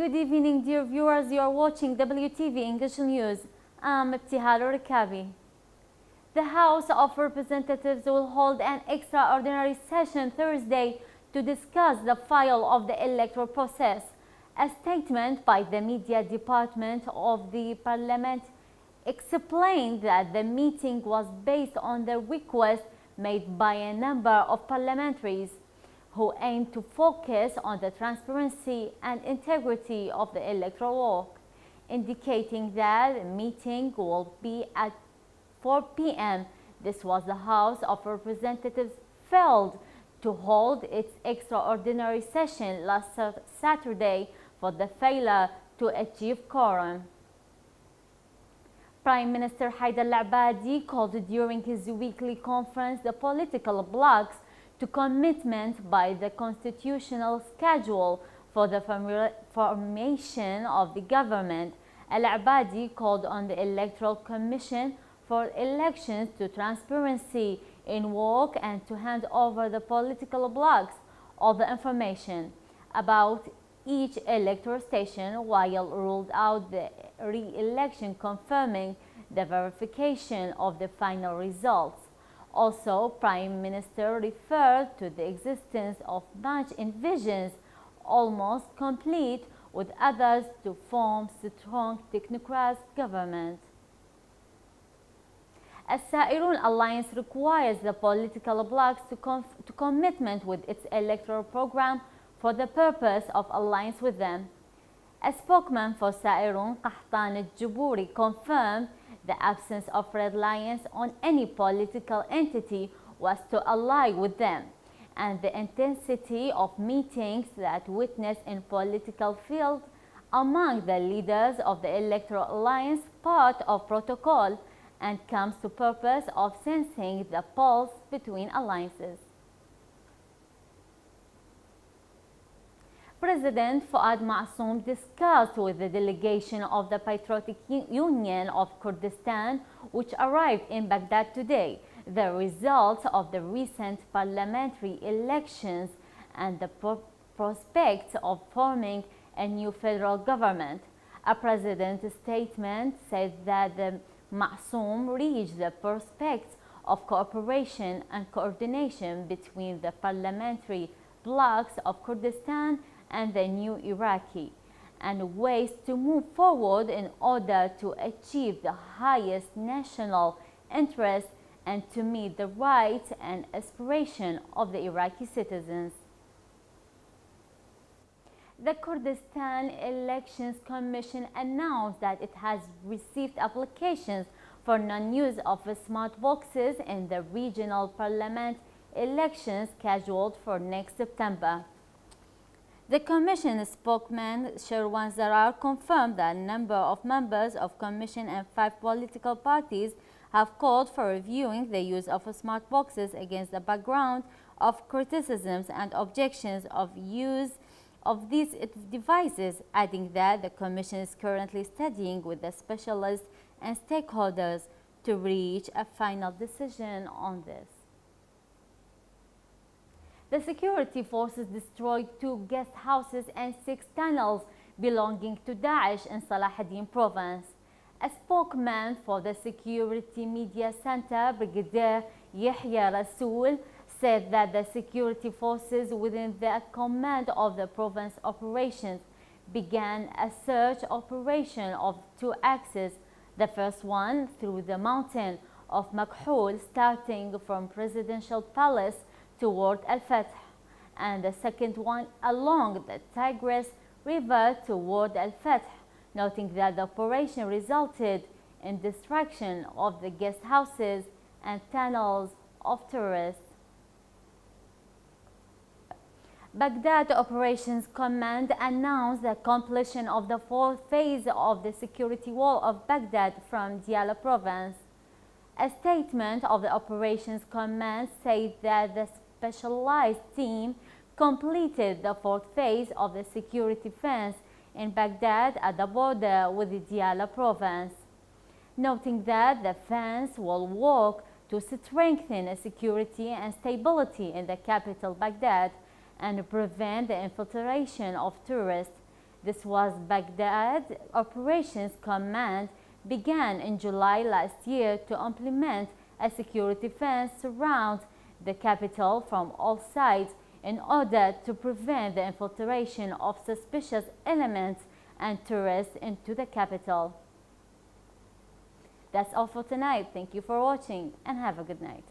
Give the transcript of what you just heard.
Good evening, dear viewers. You are watching WTV English News. I'm Ibtihal Rikabi. The House of Representatives will hold an extraordinary session Thursday to discuss the file of the electoral process. A statement by the media department of the Parliament explained that the meeting was based on the request made by a number of parliamentaries who aim to focus on the transparency and integrity of the electoral work, indicating that the meeting will be at 4 p.m. This was the House of Representatives failed to hold its extraordinary session last Saturday for the failure to achieve quorum. Prime Minister Haider al-Abadi called during his weekly conference the political blocs to commitment by the constitutional schedule for the formation of the government. Al-Abadi called on the Electoral Commission for elections to transparency in work and to hand over the political blocs all the information about each electoral station, while ruled out the re-election, confirming the verification of the final results. Also, Prime Minister referred to the existence of much envisions almost complete, with others to form strong technocrat government. السائرون Alliance requires the political blocs to commitment with its electoral program for the purpose of alliance with them. A spokesman for Sairun, Qahtan al-Juburi, confirmed the absence of reliance on any political entity was to ally with them, and the intensity of meetings that witnessed in political field among the leaders of the electoral alliance part of protocol and comes to purpose of sensing the pulse between alliances. President Fuad Ma'soom discussed with the delegation of the Patriotic Union of Kurdistan, which arrived in Baghdad today, the results of the recent parliamentary elections and the prospects of forming a new federal government. A president's statement said that the Ma'soom reached the prospects of cooperation and coordination between the parliamentary blocs of Kurdistan and the new Iraqi, and ways to move forward in order to achieve the highest national interest and to meet the rights and aspirations of the Iraqi citizens. The Kurdistan Elections Commission announced that it has received applications for non-use of smart boxes in the regional parliament elections scheduled for next September. The Commission spokesman Sherwan Zarar confirmed that a number of members of Commission and 5 political parties have called for reviewing the use of smart boxes against the background of criticisms and objections of use of these devices, adding that the Commission is currently studying with the specialists and stakeholders to reach a final decision on this. The security forces destroyed 2 guest houses and 6 tunnels belonging to Daesh in Salah ad-Din province. A spokesman for the Security Media Center, Brigadier Yahya Rasool, said that the security forces within the command of the province operations began a search operation of 2 axes. The first one through the mountain of Makhul, starting from Presidential Palace toward Al-Fath, and the second one along the Tigris River toward Al-Fath, noting that the operation resulted in destruction of the guest houses and tunnels of tourists. Baghdad Operations Command announced the completion of the 4th phase of the security wall of Baghdad from Diyala province. A statement of the Operations Command said that the specialized team completed the 4th phase of the security fence in Baghdad at the border with the Diyala province, noting that the fence will work to strengthen security and stability in the capital Baghdad and prevent the infiltration of tourists. This was Baghdad Operations Command began in July last year to implement a security fence around the capital from all sides in order to prevent the infiltration of suspicious elements and tourists into the capital. That's all for tonight. Thank you for watching and have a good night.